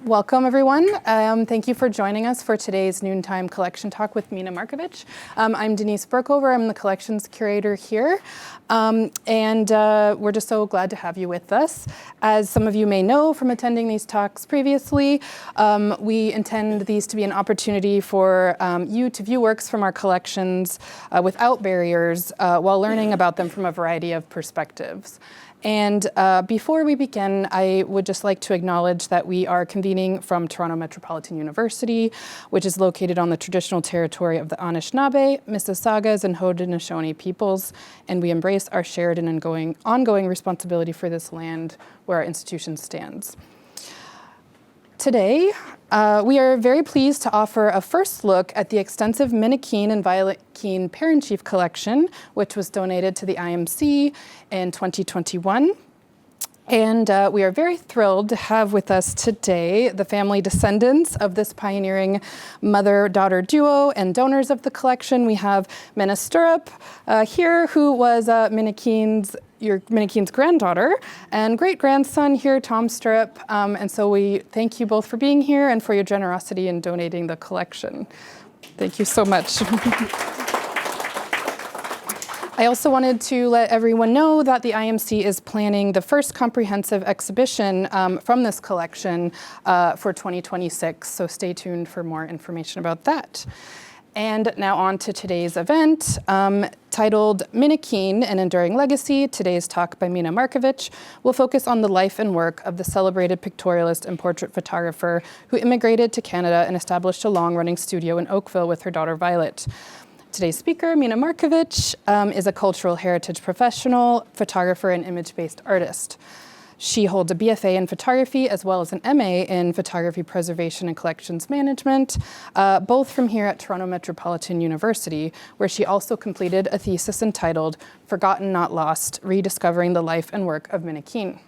Welcome, everyone. Thank you for joining us for today's Noontime Collection Talk with Mina Marković. I'm Denise Burkover. I'm the collections curator here. And we're just so glad to have you with us. As some of you may know from attending these talks previously, we intend these to be an opportunity for you to view works from our collections without barriers while learning about them from a variety of perspectives. And before we begin, I would just like to acknowledge that we are convening from Toronto Metropolitan University, which is located on the traditional territory of the Anishinaabe, Mississaugas, and Haudenosaunee peoples, and we embrace our shared and ongoing responsibility for this land where our institution stands. Today, we are very pleased to offer a first look at the extensive Minna Keene and Violet Keene Perinchief collection, which was donated to the IMC in 2021. And we are very thrilled to have with us today the family descendants of this pioneering mother-daughter duo and donors of the collection. We have Minna Stirrup here, who was Minna Keene's granddaughter, and great-grandson here, Tom Stirrup. And so we thank you both for being here and for your generosity in donating the collection. Thank you so much. I also wanted to let everyone know that the IMC is planning the first comprehensive exhibition from this collection for 2026, so stay tuned for more information about that. And now on to today's event, titled Minna Keene, An Enduring Legacy. Today's talk by Mina Marković will focus on the life and work of the celebrated pictorialist and portrait photographer who immigrated to Canada and established a long-running studio in Oakville with her daughter Violet. Today's speaker, Mina Marković, is a cultural heritage professional, photographer, and image-based artist. She holds a BFA in photography as well as an MA in photography preservation and collections management, both from here at Toronto Metropolitan University, where she also completed a thesis entitled Forgotten Not Lost, Rediscovering the Life and Work of Minna Keene.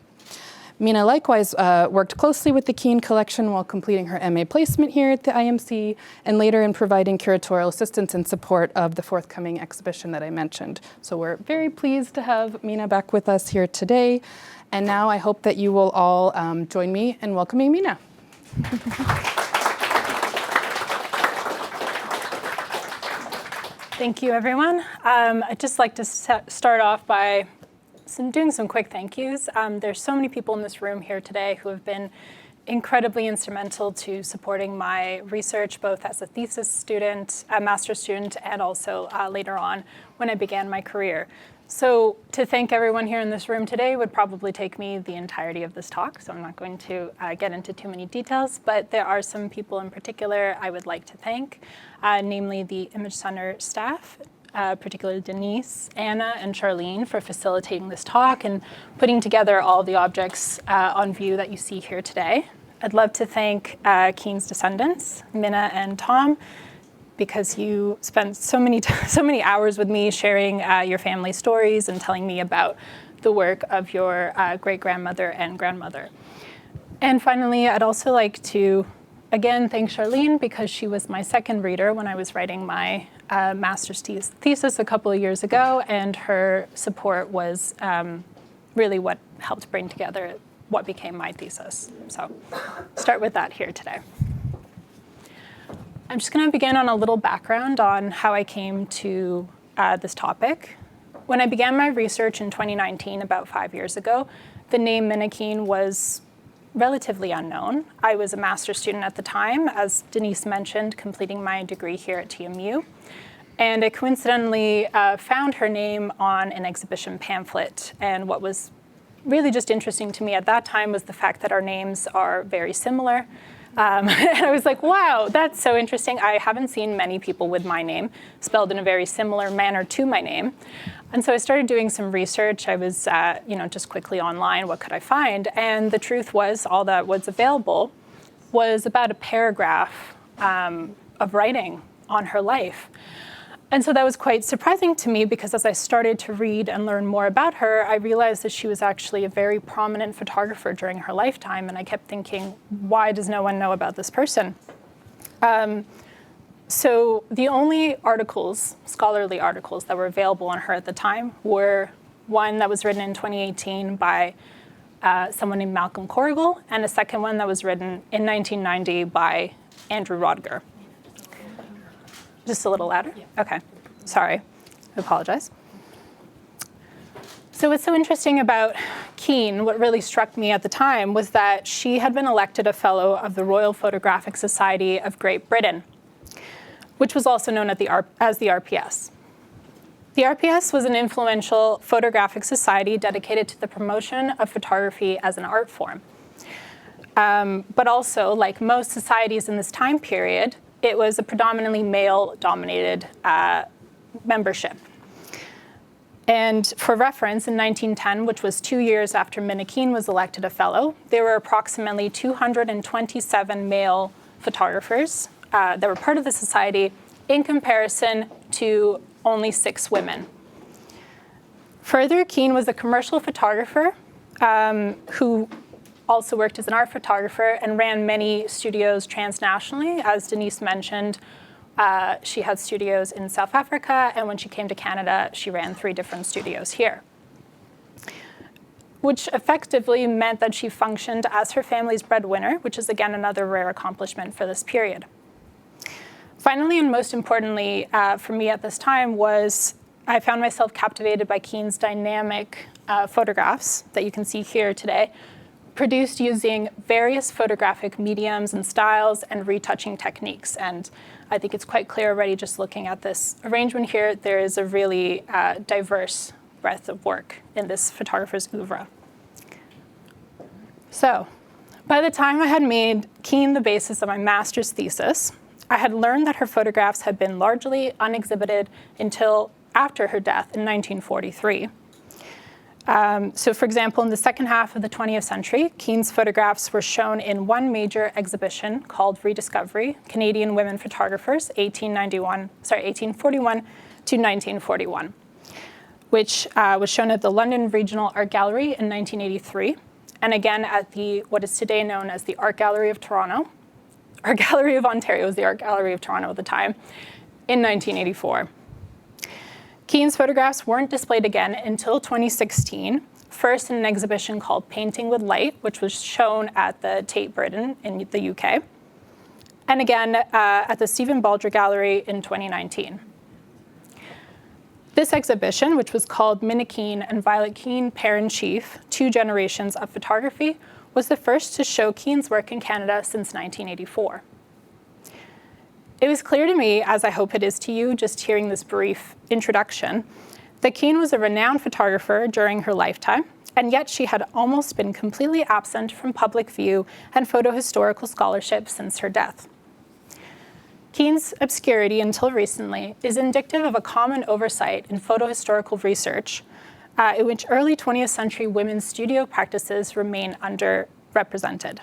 Mina likewise worked closely with the Keene Collection while completing her MA placement here at the IMC, and later in providing curatorial assistance and support of the forthcoming exhibition that I mentioned. So we're very pleased to have Mina back with us here today. And now I hope that you will all join me in welcoming Mina. Thank you, everyone. I'd just like to start off by doing some quick thank yous. There's so many people in this room here today who have been incredibly instrumental to supporting my research, both as a thesis student, a master's student, and also later on when I began my career. So to thank everyone here in this room today would probably take me the entirety of this talk, so I'm not going to get into too many details, but there are some people in particular I would like to thank, namely the Image Center staff, particularly Denise, Anna, and Charlene for facilitating this talk and putting together all the objects on view that you see here today. I'd love to thank Keene's descendants, Minna and Tom, because you spent so many hours with me sharing your family stories and telling me about the work of your great-grandmother and grandmother. And finally, I'd also like to, again, thank Charlene, because she was my second reader when I was writing my master's thesis a couple of years ago, and her support was really what helped bring together what became my thesis. So start with that here today. I'm just going to begin on a little background on how I came to this topic. When I began my research in 2019, about 5 years ago, the name Minna Keene was relatively unknown. I was a master's student at the time, as Denise mentioned, completing my degree here at TMU. And I coincidentally found her name on an exhibition pamphlet. And what was really just interesting to me at that time was the fact that our names are very similar. And I was like, wow, that's so interesting. I haven't seen many people with my name spelled in a very similar manner to my name. And so I started doing some research. I was, just quickly online, what could I find? And the truth was, all that was available was about a paragraph of writing on her life. And so that was quite surprising to me, because as I started to read and learn more about her, I realized that she was actually a very prominent photographer during her lifetime. And I kept thinking, why does no one know about this person? So the only scholarly articles that were available on her at the time were one that was written in 2018 by someone named Malcolm Corrigal, and a second one that was written in 1990 by Andrew Rodger. Just a little louder? Okay, sorry, I apologize. So what's so interesting about Keene, what really struck me at the time, was that she had been elected a Fellow of the Royal Photographic Society of Great Britain, which was also known as the RPS. The RPS was an influential photographic society dedicated to the promotion of photography as an art form. But also, like most societies in this time period, it was a predominantly male-dominated membership. And for reference, in 1910, which was 2 years after Minna Keene was elected a fellow, there were approximately 227 male photographers that were part of the society in comparison to only 6 women. Further, Keene was a commercial photographer who also worked as an art photographer and ran many studios transnationally. As Denise mentioned, she had studios in South Africa, and when she came to Canada, she ran 3 different studios here, which effectively meant that she functioned as her family's breadwinner, which is, again, another rare accomplishment for this period. Finally, and most importantly for me at this time, was I found myself captivated by Keene's dynamic photographs that you can see here today, produced using various photographic mediums and styles and retouching techniques. And I think it's quite clear already just looking at this arrangement here, there is a really diverse breadth of work in this photographer's oeuvre. So by the time I had made Keene the basis of my master's thesis, I had learned that her photographs had been largely unexhibited until after her death in 1943. So for example, in the second half of the 20th century, Keene's photographs were shown in one major exhibition called Rediscovery, Canadian Women Photographers, 1841 to 1941, which was shown at the London Regional Art Gallery in 1983, and again at what is today known as the Art Gallery of Toronto. Art Gallery of Ontario was the Art Gallery of Toronto at the time, in 1984. Keene's photographs weren't displayed again until 2016, first in an exhibition called Painting with Light, which was shown at the Tate Britain in the UK, and again at the Stephen Baldry Gallery in 2019. This exhibition, which was called Minna Keene and Violet Keene Perinchief, 2 Generations of Photography, was the first to show Keene's work in Canada since 1984. It was clear to me, as I hope it is to you, just hearing this brief introduction, that Keene was a renowned photographer during her lifetime, and yet she had almost been completely absent from public view and photohistorical scholarship since her death. Keene's obscurity until recently is indicative of a common oversight in photohistorical research in which early 20th century women's studio practices remain underrepresented.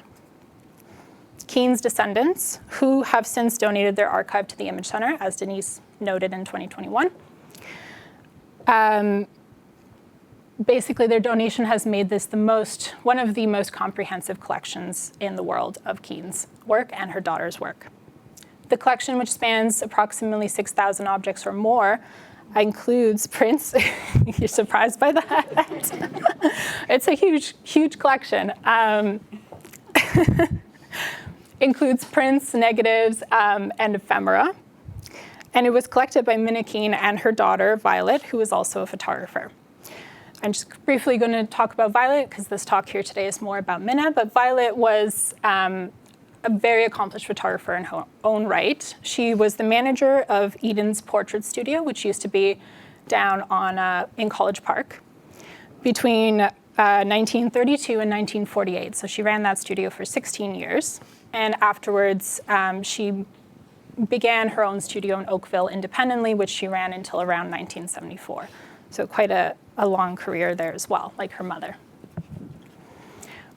Keene's descendants, who have since donated their archive to the Image Center, as Denise noted in 2021. Basically, their donation has made this one of the most comprehensive collections in the world of Keene's work and her daughter's work. The collection, which spans approximately 6,000 objects or more, includes prints. You're surprised by that? It's a huge, huge collection. Includes prints, negatives, and ephemera. And it was collected by Minna Keene and her daughter, Violet, who is also a photographer. I'm just briefly going to talk about Violet, because this talk here today is more about Minna, but Violet was a very accomplished photographer in her own right. She was the manager of Eden's Portrait Studio, which used to be down in College Park, between 1932 and 1948. So she ran that studio for 16 years. And afterwards, she began her own studio in Oakville independently, which she ran until around 1974. So quite a long career there as well, like her mother.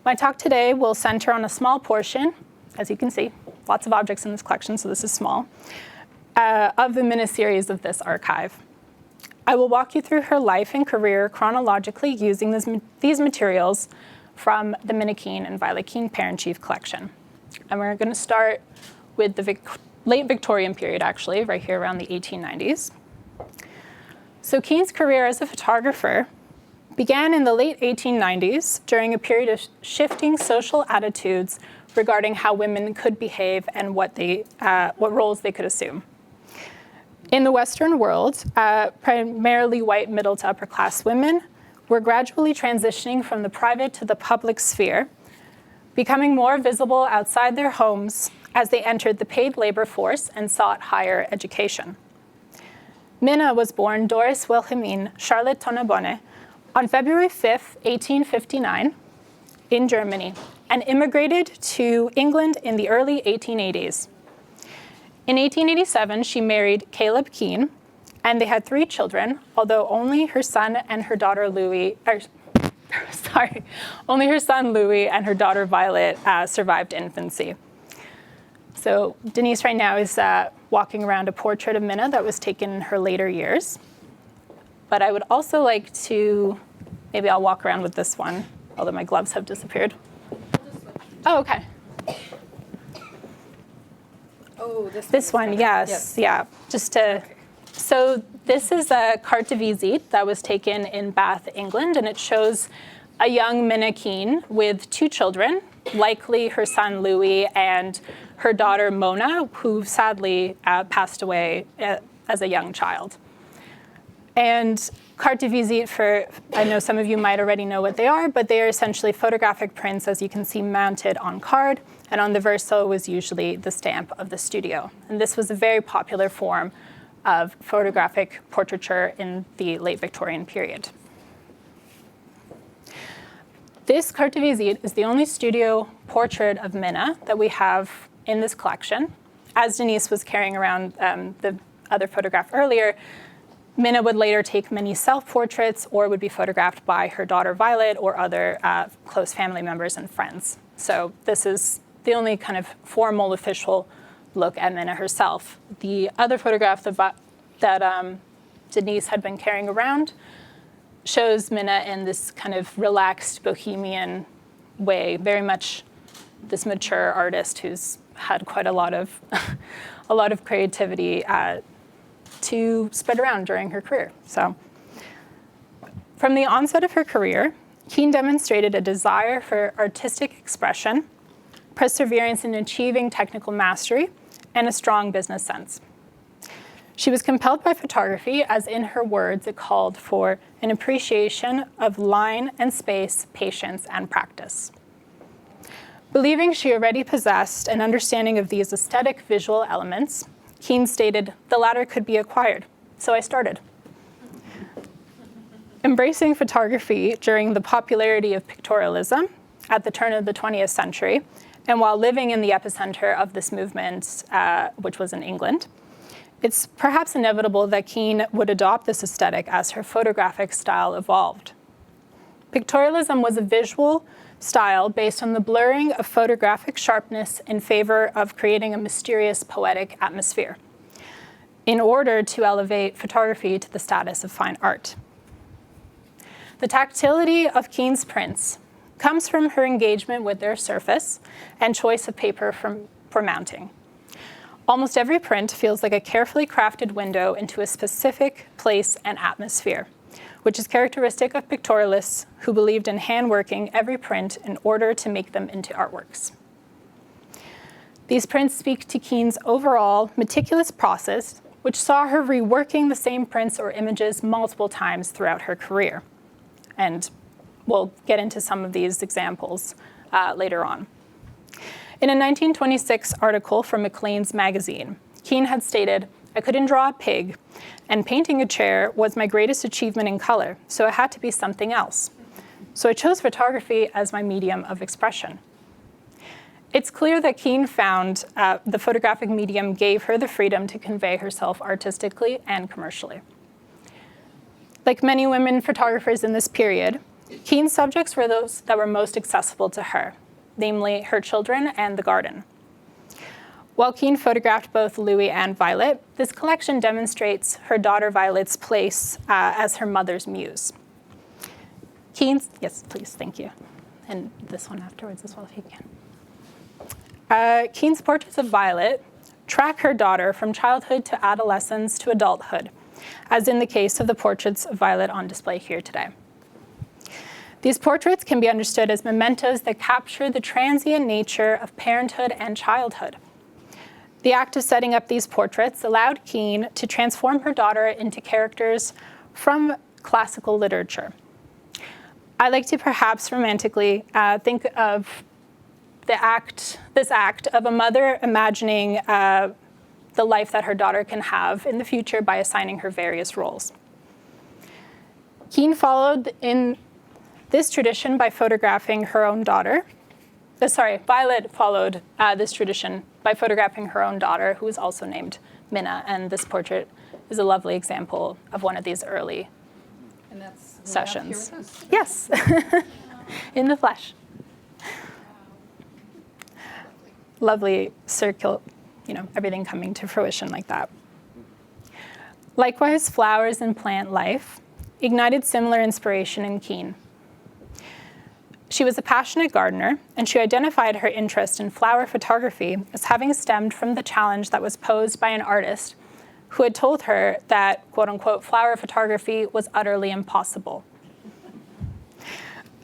My talk today will center on a small portion, as you can see, lots of objects in this collection, so this is small, of the Minna series of this archive. I will walk you through her life and career chronologically using these materials from the Minna Keene and Violet Keene Perinchief collection. And we're going to start with the late Victorian period, actually, right here around the 1890s. So Keene's career as a photographer began in the late 1890s during a period of shifting social attitudes regarding how women could behave and what roles they could assume. In the Western world, primarily white middle to upper class women were gradually transitioning from the private to the public sphere, becoming more visible outside their homes as they entered the paid labor force and sought higher education. Minna was born Doris Wilhelmine Charlotte Tonnebonne on February 5, 1859, in Germany, and immigrated to England in the early 1880s. In 1887, she married Caleb Keene, and they had 3 children, although only her son and her daughter Louis, only her son Louis and her daughter Violet survived infancy. So Denise right now is walking around a portrait of Minna that was taken in her later years. But I would also like to, maybe I'll walk around with this one, although my gloves have disappeared. Oh, okay. Oh, this one, yes, yeah. Just to, so this is a carte de visite that was taken in Bath, England, and it shows a young Minna Keene with 2 children, likely her son Louis and her daughter Mona, who sadly passed away as a young child. And carte de visite, I know some of you might already know what they are, but they are essentially photographic prints, as you can see, mounted on card, and on the verso was usually the stamp of the studio. And this was a very popular form of photographic portraiture in the late Victorian period. This carte de visite is the only studio portrait of Minna that we have in this collection. As Denise was carrying around the other photograph earlier, Minna would later take many self-portraits or would be photographed by her daughter Violet or other close family members and friends. So this is the only kind of formal, official look at Minna herself. The other photograph that Denise had been carrying around shows Minna in this kind of relaxed bohemian way, very much this mature artist who's had quite a lot of creativity to spread around during her career. So from the onset of her career, Keene demonstrated a desire for artistic expression, perseverance in achieving technical mastery, and a strong business sense. She was compelled by photography, as in her words, it called for an appreciation of line and space, patience, and practice. Believing she already possessed an understanding of these aesthetic visual elements, Keene stated, "The latter could be acquired, so I started." Embracing photography during the popularity of pictorialism at the turn of the 20th century, and while living in the epicenter of this movement, which was in England, it's perhaps inevitable that Keene would adopt this aesthetic as her photographic style evolved. Pictorialism was a visual style based on the blurring of photographic sharpness in favor of creating a mysterious, poetic atmosphere in order to elevate photography to the status of fine art. The tactility of Keene's prints comes from her engagement with their surface and choice of paper for mounting. Almost every print feels like a carefully crafted window into a specific place and atmosphere, which is characteristic of pictorialists who believed in hand-working every print in order to make them into artworks. These prints speak to Keene's overall meticulous process, which saw her reworking the same prints or images multiple times throughout her career. And we'll get into some of these examples later on. In a 1926 article from Maclean's magazine, Keene had stated, "I couldn't draw a pig, and painting a chair was my greatest achievement in color, so it had to be something else. So I chose photography as my medium of expression." It's clear that Keene found the photographic medium gave her the freedom to convey herself artistically and commercially. Like many women photographers in this period, Keene's subjects were those that were most accessible to her, namely her children and the garden. While Keene photographed both Louis and Violet, this collection demonstrates her daughter Violet's place as her mother's muse. Keene's, yes, please, thank you. And this one afterwards as well, if you can. Keene's portraits of Violet track her daughter from childhood to adolescence to adulthood, as in the case of the portraits of Violet on display here today. These portraits can be understood as mementos that capture the transient nature of parenthood and childhood. The act of setting up these portraits allowed Keene to transform her daughter into characters from classical literature. I like to perhaps romantically think of this act of a mother imagining the life that her daughter can have in the future by assigning her various roles. Keene followed in this tradition by photographing her own daughter. Violet followed this tradition by photographing her own daughter, who is also named Minna, and this portrait is a lovely example of one of these early sessions. Yes, in the flesh. Lovely circle, everything coming to fruition like that. Likewise, flowers and plant life ignited similar inspiration in Keene. She was a passionate gardener, and she identified her interest in flower photography as having stemmed from the challenge that was posed by an artist who had told her that, quote unquote, flower photography was utterly impossible.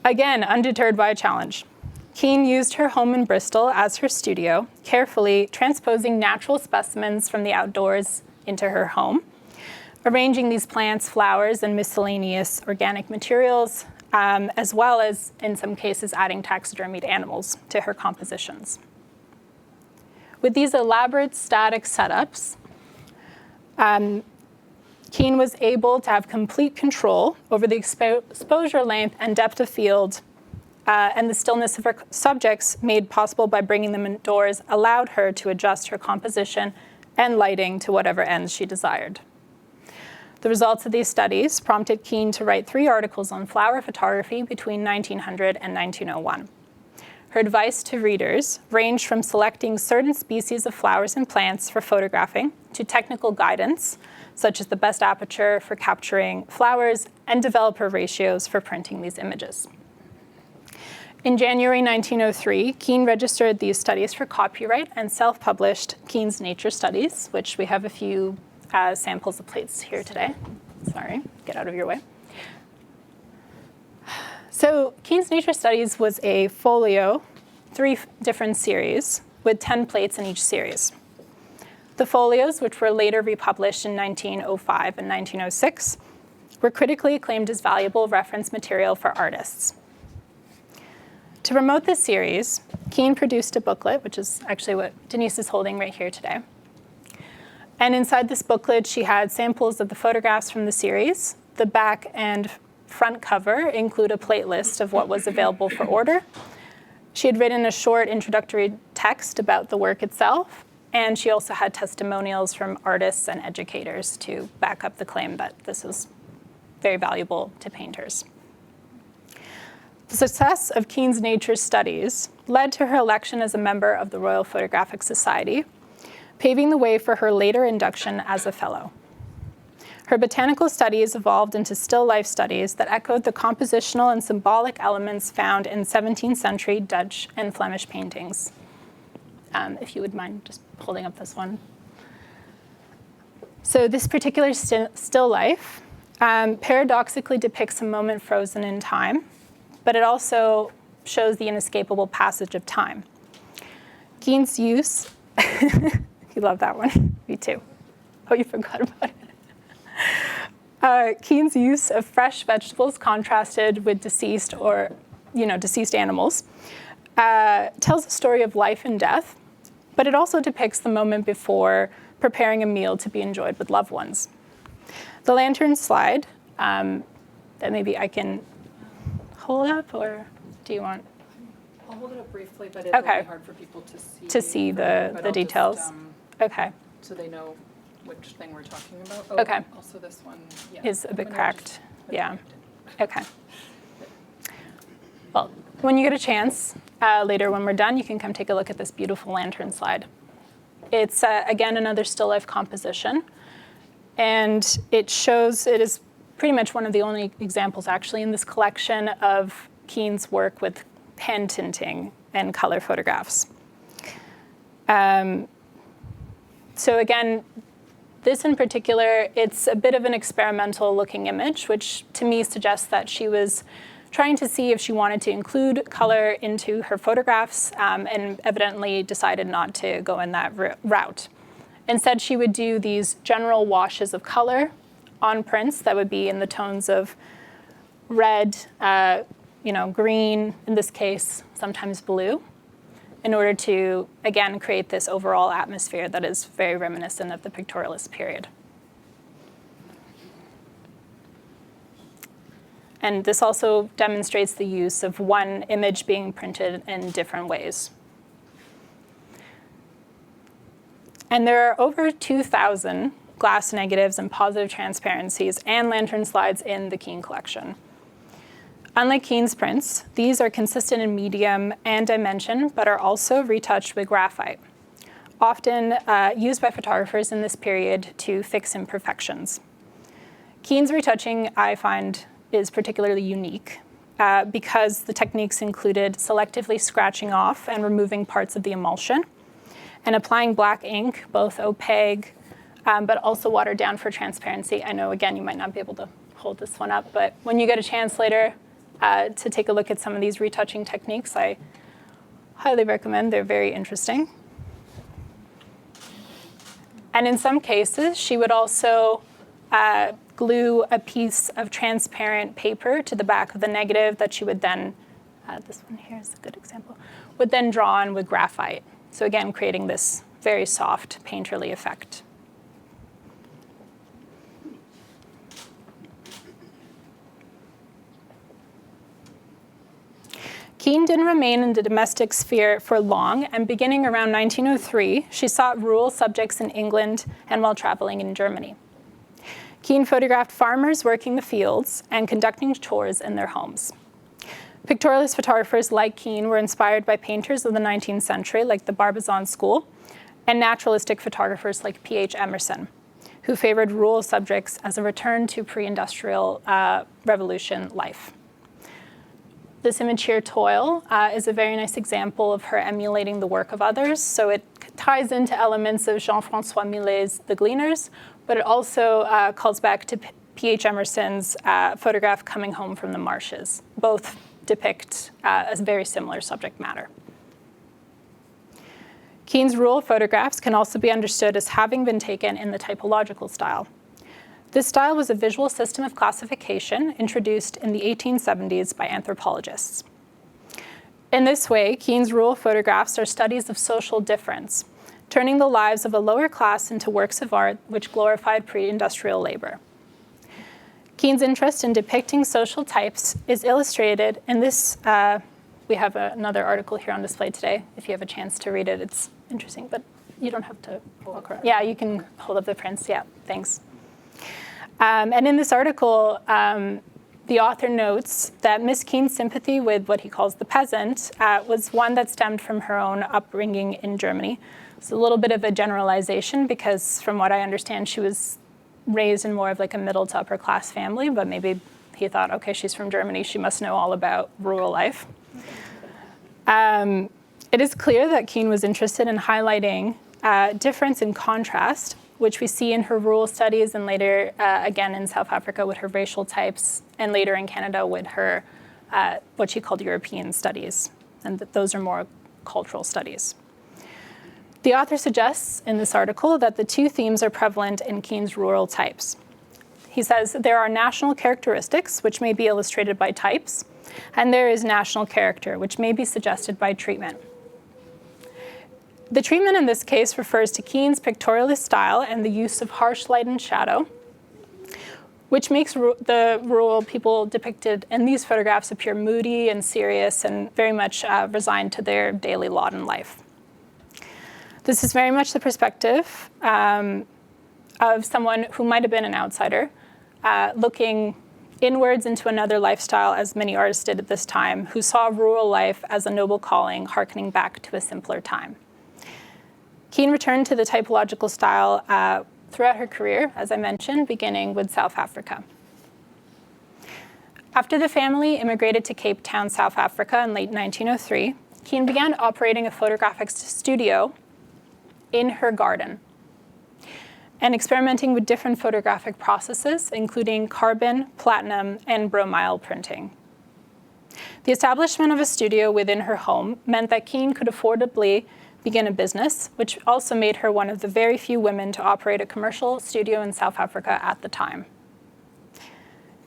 Again, undeterred by a challenge, Keene used her home in Bristol as her studio, carefully transposing natural specimens from the outdoors into her home, arranging these plants, flowers, and miscellaneous organic materials, as well as, in some cases, adding taxidermied animals to her compositions. With these elaborate static setups, Keene was able to have complete control over the exposure length and depth of field, and the stillness of her subjects, made possible by bringing them indoors, allowed her to adjust her composition and lighting to whatever ends she desired. The results of these studies prompted Keene to write 3 articles on flower photography between 1900 and 1901. Her advice to readers ranged from selecting certain species of flowers and plants for photographing to technical guidance, such as the best aperture for capturing flowers and developer ratios for printing these images. In January 1903, Keene registered these studies for copyright and self-published Keene's Nature Studies, which we have a few samples of plates here today. Sorry, get out of your way. So Keene's Nature Studies was a folio, 3 different series, with 10 plates in each series. The folios, which were later republished in 1905 and 1906, were critically acclaimed as valuable reference material for artists. To promote this series, Keene produced a booklet, which is actually what Denise is holding right here today. And inside this booklet, she had samples of the photographs from the series. The back and front cover include a plate list of what was available for order. She had written a short introductory text about the work itself, and she also had testimonials from artists and educators to back up the claim that this was very valuable to painters. The success of Keene's Nature Studies led to her election as a member of the Royal Photographic Society, paving the way for her later induction as a fellow. Her botanical studies evolved into still life studies that echoed the compositional and symbolic elements found in 17th century Dutch and Flemish paintings. If you would mind just holding up this one. So this particular still life paradoxically depicts a moment frozen in time, but it also shows the inescapable passage of time. Keene's use, you love that one, me too. Oh, you forgot about it. Keene's use of fresh vegetables contrasted with deceased animals tells a story of life and death, but it also depicts the moment before preparing a meal to be enjoyed with loved ones. The lantern slide, that maybe I can hold up, or do you want? I'll hold it up briefly, but it'll be hard for people to see. To see the details. Okay. So they know which thing we're talking about. Oh, okay. Also this one is a bit cracked. Yeah. Okay. Well, when you get a chance, later when we're done, you can come take a look at this beautiful lantern slide. It's, again, another still life composition. And it is pretty much one of the only examples, actually, in this collection of Keene's work with hand tinting and color photographs. So again, this in particular, it's a bit of an experimental looking image, which to me suggests that she was trying to see if she wanted to include color into her photographs, and evidently decided not to go in that route. Instead, she would do these general washes of color on prints that would be in the tones of red, green, in this case, sometimes blue, in order to, again, create this overall atmosphere that is very reminiscent of the Pictorialist period. And this also demonstrates the use of one image being printed in different ways. And there are over 2,000 glass negatives and positive transparencies and lantern slides in the Keene collection. Unlike Keene's prints, these are consistent in medium and dimension, but are also retouched with graphite, often used by photographers in this period to fix imperfections. Keene's retouching, I find, is particularly unique because the techniques included selectively scratching off and removing parts of the emulsion and applying black ink, both opaque, but also watered down for transparency. I know, again, you might not be able to hold this one up, but when you get a chance later to take a look at some of these retouching techniques, I highly recommend. They're very interesting. And in some cases, she would also glue a piece of transparent paper to the back of the negative that she would then, this one here is a good example, would then draw on with graphite. So again, creating this very soft, painterly effect. Keene didn't remain in the domestic sphere for long, and beginning around 1903, she sought rural subjects in England and while traveling in Germany. Keene photographed farmers working the fields and conducting tours in their homes. Pictorialist photographers like Keene were inspired by painters of the 19th century, like the Barbizon School, and naturalistic photographers like P.H. Emerson, who favored rural subjects as a return to pre-industrial revolution life. This image here, Toil, is a very nice example of her emulating the work of others. So it ties into elements of Jean-François Millet's The Gleaners, but it also calls back to P.H. Emerson's photograph Coming Home from the Marshes. Both depict a very similar subject matter. Keene's rural photographs can also be understood as having been taken in the typological style. This style was a visual system of classification introduced in the 1870s by anthropologists. In this way, Keene's rural photographs are studies of social difference, turning the lives of a lower class into works of art which glorified pre-industrial labor. Keene's interest in depicting social types is illustrated in this. We have another article here on display today. If you have a chance to read it, it's interesting, but you don't have to walk around. Yeah, you can hold up the prints. Yeah, thanks. And in this article, the author notes that Miss Keene's sympathy with what he calls the peasant was one that stemmed from her own upbringing in Germany. It's a little bit of a generalization because from what I understand, she was raised in more of like a middle to upper class family, but maybe he thought, okay, she's from Germany, she must know all about rural life. It is clear that Keene was interested in highlighting difference in contrast, which we see in her rural studies and later again in South Africa with her racial types, and later in Canada with her what she called European studies, and those are more cultural studies. The author suggests in this article that the two themes are prevalent in Keene's rural types. He says there are national characteristics, which may be illustrated by types, and there is national character, which may be suggested by treatment. The treatment in this case refers to Keene's pictorialist style and the use of harsh light and shadow, which makes the rural people depicted in these photographs appear moody and serious and very much resigned to their daily lot in life. This is very much the perspective of someone who might have been an outsider, looking inwards into another lifestyle, as many artists did at this time, who saw rural life as a noble calling, hearkening back to a simpler time. Keene returned to the typological style throughout her career, as I mentioned, beginning with South Africa. After the family immigrated to Cape Town, South Africa in late 1903, Keene began operating a photographic studio in her garden and experimenting with different photographic processes, including carbon, platinum, and bromide printing. The establishment of a studio within her home meant that Keene could affordably begin a business, which also made her one of the very few women to operate a commercial studio in South Africa at the time.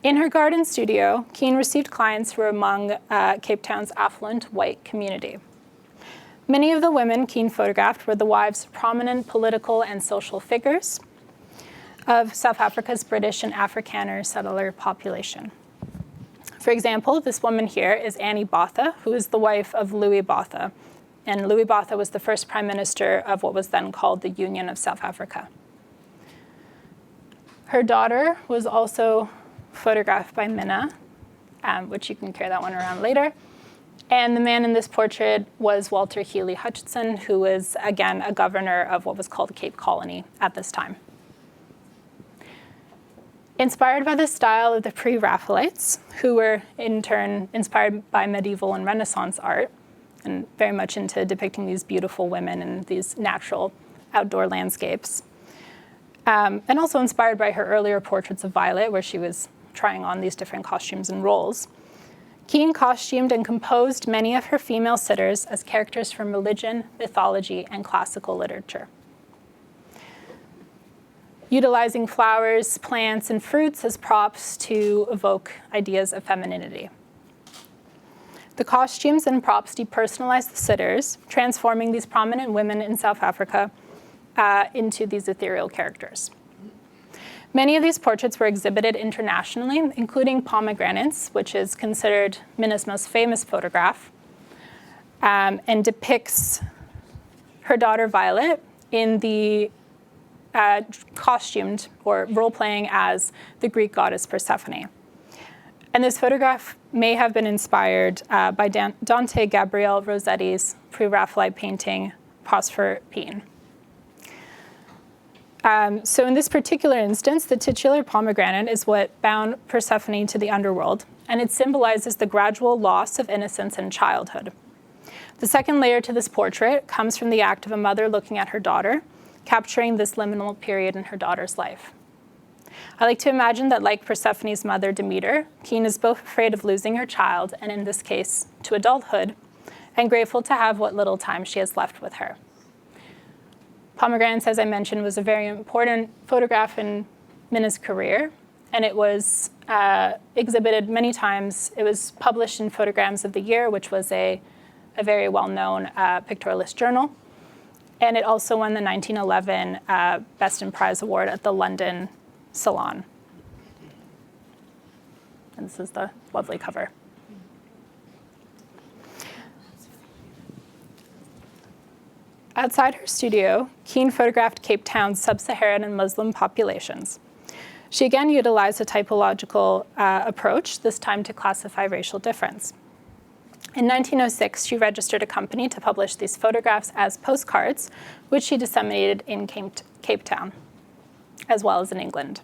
In her garden studio, Keene received clients who were among Cape Town's affluent white community. Many of the women Keene photographed were the wives of prominent political and social figures of South Africa's British and Afrikaner settler population. For example, this woman here is Annie Botha, who is the wife of Louis Botha. And Louis Botha was the first prime minister of what was then called the Union of South Africa. Her daughter was also photographed by Minna, which you can carry that one around later. And the man in this portrait was Walter Healy Hutchinson, who was, again, a governor of what was called Cape Colony at this time. Inspired by the style of the pre-Raphaelites, who were in turn inspired by medieval and Renaissance art, and very much into depicting these beautiful women and these natural outdoor landscapes, and also inspired by her earlier portraits of Violet, where she was trying on these different costumes and roles. Keene costumed and composed many of her female sitters as characters from religion, mythology, and classical literature, utilizing flowers, plants, and fruits as props to evoke ideas of femininity. The costumes and props depersonalized the sitters, transforming these prominent women in South Africa into these ethereal characters. Many of these portraits were exhibited internationally, including Pomegranates, which is considered Minna's most famous photograph, and depicts her daughter Violet in the costumed or role-playing as the Greek goddess Persephone. And this photograph may have been inspired by Dante Gabriel Rossetti's pre-Raphaelite painting, Proserpine. So in this particular instance, the titular pomegranate is what bound Persephone to the underworld, and it symbolizes the gradual loss of innocence and childhood. The second layer to this portrait comes from the act of a mother looking at her daughter, capturing this liminal period in her daughter's life. I like to imagine that, like Persephone's mother, Demeter, Keene is both afraid of losing her child, and in this case, to adulthood, and grateful to have what little time she has left with her. Pomegranates, as I mentioned, was a very important photograph in Minna's career, and it was exhibited many times. It was published in Photograms of the Year, which was a very well-known pictorialist journal, and it also won the 1911 Best in Prize Award at the London Salon. And this is the lovely cover. Outside her studio, Keene photographed Cape Town's sub-Saharan and Muslim populations. She again utilized a typological approach, this time to classify racial difference. In 1906, she registered a company to publish these photographs as postcards, which she disseminated in Cape Town, as well as in England.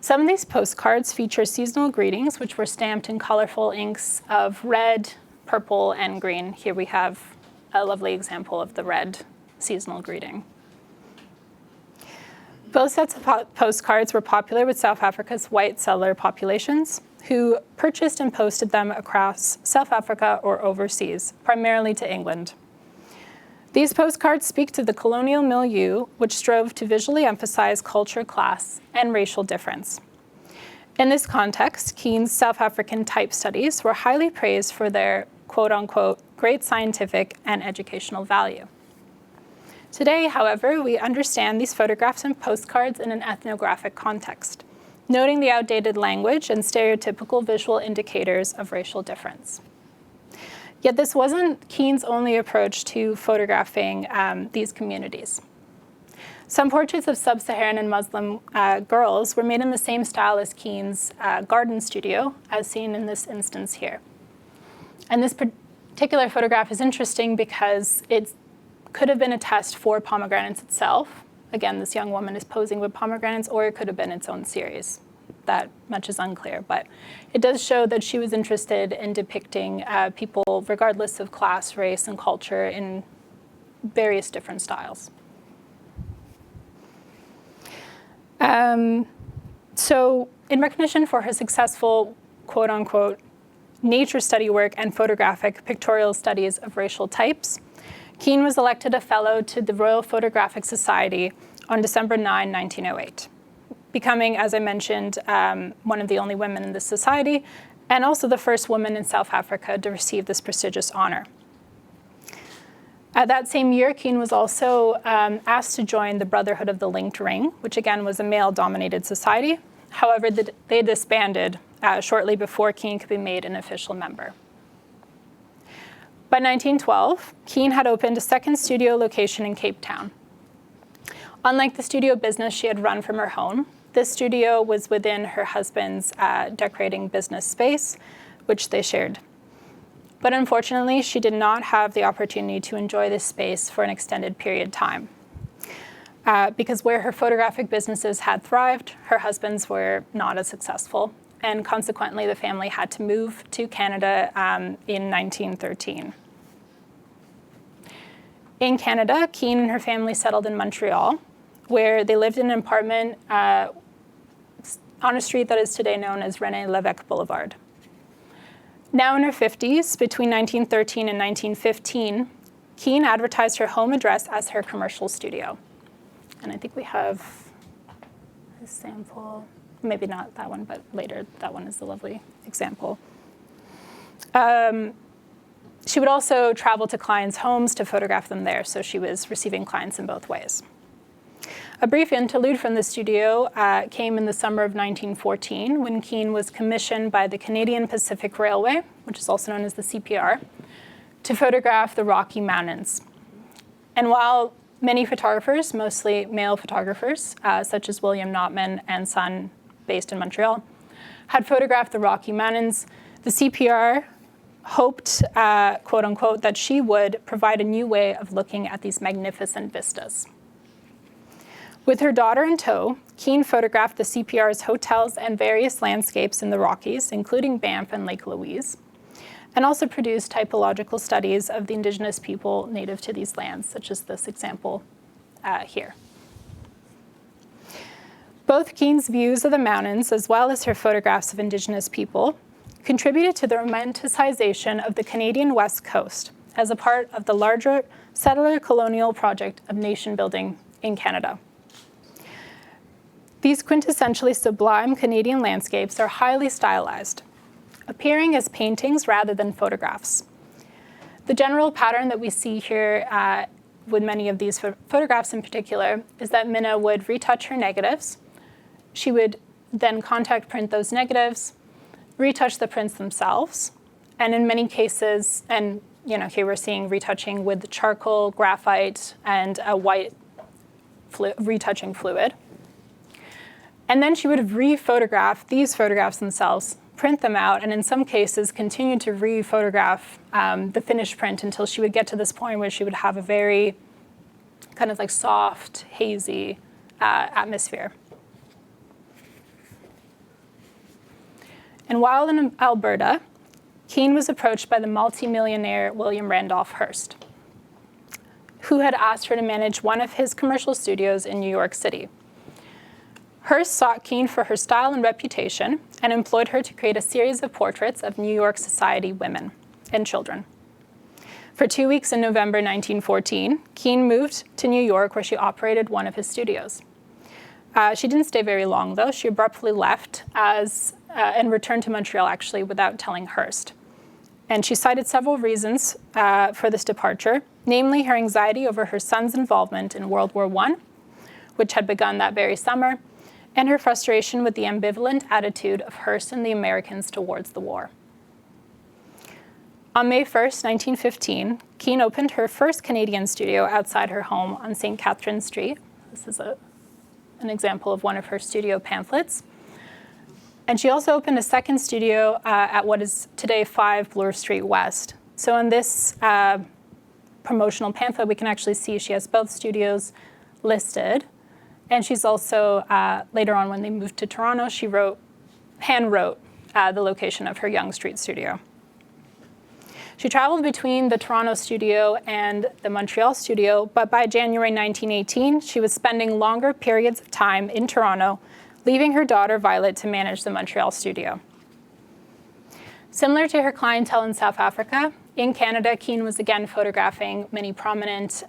Some of these postcards feature seasonal greetings, which were stamped in colorful inks of red, purple, and green. Here we have a lovely example of the red seasonal greeting. Both sets of postcards were popular with South Africa's white settler populations, who purchased and posted them across South Africa or overseas, primarily to England. These postcards speak to the colonial milieu, which strove to visually emphasize culture, class, and racial difference. In this context, Keene's South African type studies were highly praised for their quote-unquote great scientific and educational value. Today, however, we understand these photographs and postcards in an ethnographic context, noting the outdated language and stereotypical visual indicators of racial difference. Yet this wasn't Keene's only approach to photographing these communities. Some portraits of sub-Saharan and Muslim girls were made in the same style as Keene's garden studio, as seen in this instance here. And this particular photograph is interesting because it could have been a test for pomegranates itself. Again, this young woman is posing with pomegranates, or it could have been its own series. That much is unclear, but it does show that she was interested in depicting people regardless of class, race, and culture in various different styles. So in recognition for her successful, quote-unquote, nature study work, and photographic pictorial studies of racial types. Keene was elected a fellow to the Royal Photographic Society on December 9, 1908, becoming, as I mentioned, one of the only women in this society, and also the first woman in South Africa to receive this prestigious honor. That same year, Keene was also asked to join the Brotherhood of the Linked Ring, which again was a male-dominated society. However, they disbanded shortly before Keene could be made an official member. By 1912, Keene had opened a second studio location in Cape Town. Unlike the studio business she had run from her home, this studio was within her husband's decorating business space, which they shared. But unfortunately, she did not have the opportunity to enjoy this space for an extended period of time. Because where her photographic businesses had thrived, her husband's were not as successful. And consequently, the family had to move to Canada in 1913. In Canada, Keene and her family settled in Montreal, where they lived in an apartment on a street that is today known as René Lévesque Boulevard. Now in her 50s, between 1913 and 1915, Keene advertised her home address as her commercial studio. And I think we have a sample, maybe not that one, but later that one is a lovely example. She would also travel to clients' homes to photograph them there, so she was receiving clients in both ways. A brief interlude from the studio came in the summer of 1914 when Keene was commissioned by the Canadian Pacific Railway, which is also known as the CPR, to photograph the Rocky Mountains. And while many photographers, mostly male photographers, such as William Notman and Son, based in Montreal, had photographed the Rocky Mountains, the CPR hoped, quote unquote, that she would provide a new way of looking at these magnificent vistas. With her daughter in tow, Keene photographed the CPR's hotels and various landscapes in the Rockies, including Banff and Lake Louise, and also produced typological studies of the indigenous people native to these lands, such as this example here. Both Keene's views of the mountains, as well as her photographs of indigenous people, contributed to the romanticization of the Canadian West Coast as a part of the larger settler colonial project of nation building in Canada. These quintessentially sublime Canadian landscapes are highly stylized, appearing as paintings rather than photographs. The general pattern that we see here with many of these photographs in particular is that Minna would retouch her negatives. She would then contact print those negatives, retouch the prints themselves, and in many cases, and here we're seeing retouching with charcoal, graphite, and a white retouching fluid. And then she would re-photograph these photographs themselves, print them out, and in some cases continue to re-photograph the finished print until she would get to this point where she would have a very kind of like soft, hazy atmosphere. And while in Alberta, Keene was approached by the multimillionaire William Randolph Hearst, who had asked her to manage one of his commercial studios in New York City. Hearst sought Keene for her style and reputation and employed her to create a series of portraits of New York society women and children. For 2 weeks in November 1914, Keene moved to New York, where she operated one of his studios. She didn't stay very long, though. She abruptly left and returned to Montreal, actually, without telling Hearst. And she cited several reasons for this departure, namely her anxiety over her son's involvement in World War I, which had begun that very summer, and her frustration with the ambivalent attitude of Hearst and the Americans towards the war. On May 1st, 1915, Keene opened her first Canadian studio outside her home on St. Catherine Street. This is an example of one of her studio pamphlets. And she also opened a second studio at what is today 5 Bloor Street West. So in this promotional pamphlet, we can actually see she has both studios listed. And she's also, later on when they moved to Toronto, she hand-wrote the location of her Yonge Street studio. She traveled between the Toronto studio and the Montreal studio, but by January 1918, she was spending longer periods of time in Toronto, leaving her daughter Violet to manage the Montreal studio. Similar to her clientele in South Africa, in Canada, Keene was again photographing many prominent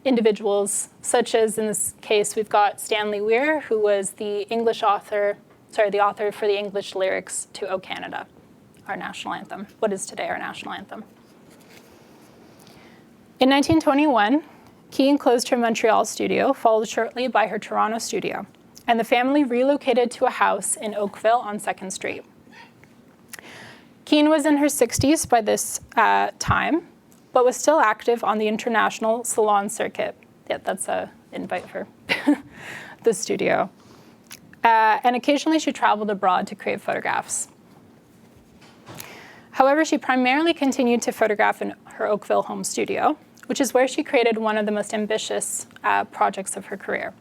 individuals, such as in this case, we've got Stanley Weir, who was the author for the English lyrics to O Canada, our national anthem, what is today our national anthem. In 1921, Keene closed her Montreal studio, followed shortly by her Toronto studio, and the family relocated to a house in Oakville on 2nd Street. Keene was in her 60s by this time, but was still active on the international salon circuit. Yeah, that's an invite for the studio. And occasionally she traveled abroad to create photographs. However, she primarily continued to photograph in her Oakville home studio, which is where she created one of the most ambitious projects of her career.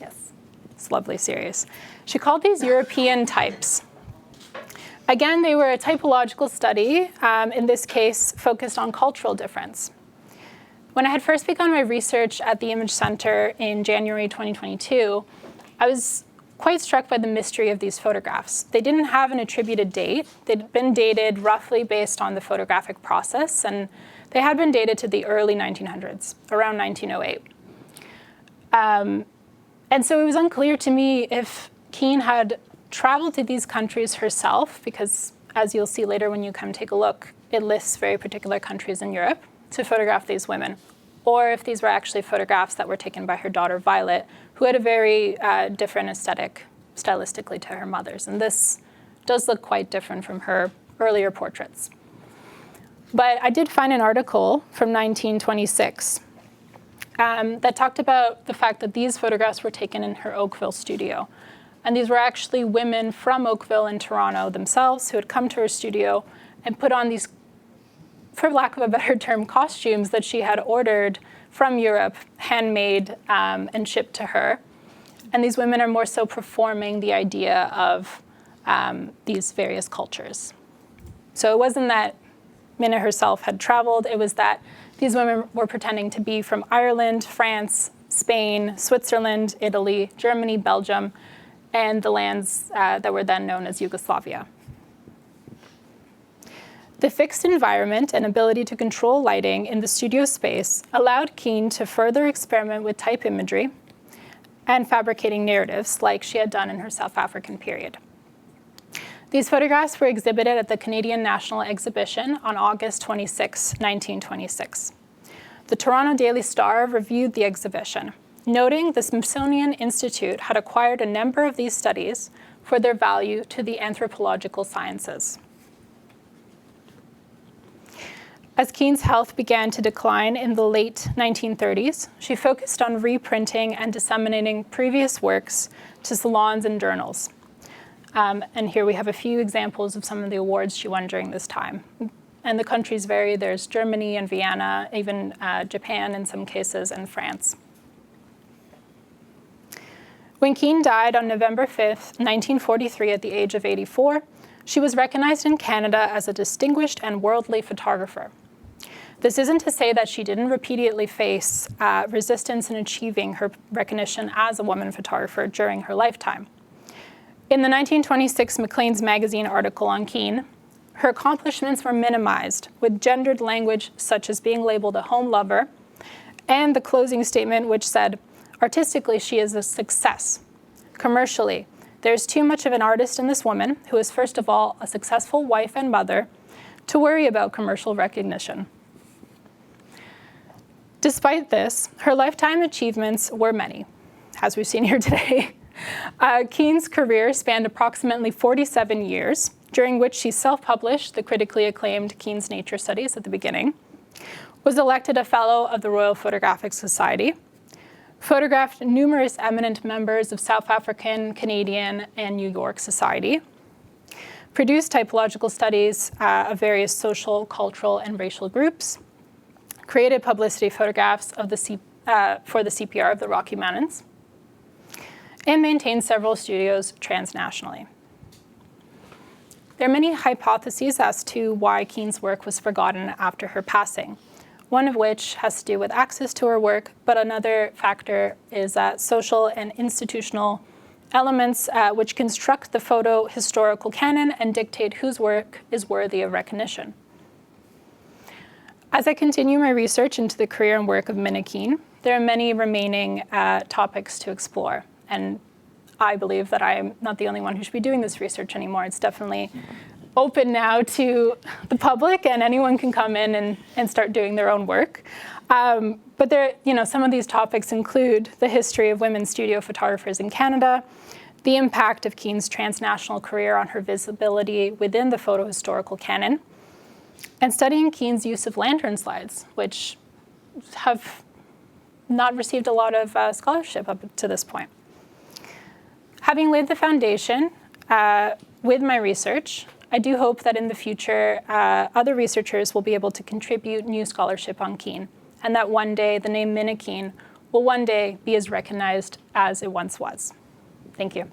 Yes, it's a lovely series. She called these European types. Again, they were a typological study, in this case, focused on cultural difference. When I had first begun my research at the Image Center in January 2022, I was quite struck by the mystery of these photographs. They didn't have an attributed date. They'd been dated roughly based on the photographic process, and they had been dated to the early 1900s, around 1908. And so it was unclear to me if Keene had traveled to these countries herself, because as you'll see later when you come take a look, it lists very particular countries in Europe to photograph these women, or if these were actually photographs that were taken by her daughter Violet, who had a very different aesthetic stylistically to her mother's. And this does look quite different from her earlier portraits. But I did find an article from 1926 that talked about the fact that these photographs were taken in her Oakville studio. And these were actually women from Oakville and Toronto themselves who had come to her studio and put on these, for lack of a better term, costumes that she had ordered from Europe, handmade and shipped to her. And these women are more so performing the idea of these various cultures. So it wasn't that Minna herself had traveled, it was that these women were pretending to be from Ireland, France, Spain, Switzerland, Italy, Germany, Belgium, and the lands that were then known as Yugoslavia. The fixed environment and ability to control lighting in the studio space allowed Keene to further experiment with type imagery and fabricating narratives like she had done in her South African period. These photographs were exhibited at the Canadian National Exhibition on August 26, 1926. The Toronto Daily Star reviewed the exhibition, noting the Smithsonian Institute had acquired a number of these studies for their value to the anthropological sciences. As Keene's health began to decline in the late 1930s, she focused on reprinting and disseminating previous works to salons and journals. And here we have a few examples of some of the awards she won during this time. And the countries vary. There's Germany and Vienna, even Japan in some cases, and France. When Keene died on November 5th, 1943, at the age of 84, she was recognized in Canada as a distinguished and worldly photographer. This isn't to say that she didn't repeatedly face resistance in achieving her recognition as a woman photographer during her lifetime. In the 1926 Maclean's magazine article on Keene, her accomplishments were minimized with gendered language such as being labeled a home lover, and the closing statement which said, "Artistically, she is a success. Commercially, there's too much of an artist in this woman, who is first of all a successful wife and mother, to worry about commercial recognition." Despite this, her lifetime achievements were many, as we've seen here today. Keene's career spanned approximately 47 years, during which she self-published the critically acclaimed Keene's Nature Studies at the beginning, was elected a Fellow of the Royal Photographic Society, photographed numerous eminent members of South African, Canadian, and New York society, produced typological studies of various social, cultural, and racial groups, created publicity photographs of for the CPR of the Rocky Mountains, and maintained several studios transnationally. There are many hypotheses as to why Keene's work was forgotten after her passing, one of which has to do with access to her work, but another factor is social and institutional elements which construct the photo historical canon and dictate whose work is worthy of recognition. As I continue my research into the career and work of Minna Keene, there are many remaining topics to explore. And I believe that I'm not the only one who should be doing this research anymore. It's definitely open now to the public, and anyone can come in and start doing their own work. But there, some of these topics include the history of women studio photographers in Canada, the impact of Keene's transnational career on her visibility within the photo historical canon, and studying Keene's use of lantern slides, which have not received a lot of scholarship up to this point. Having laid the foundation with my research, I do hope that in the future, other researchers will be able to contribute new scholarship on Keene, and that one day the name Minna Keene will one day be as recognized as it once was. Thank you.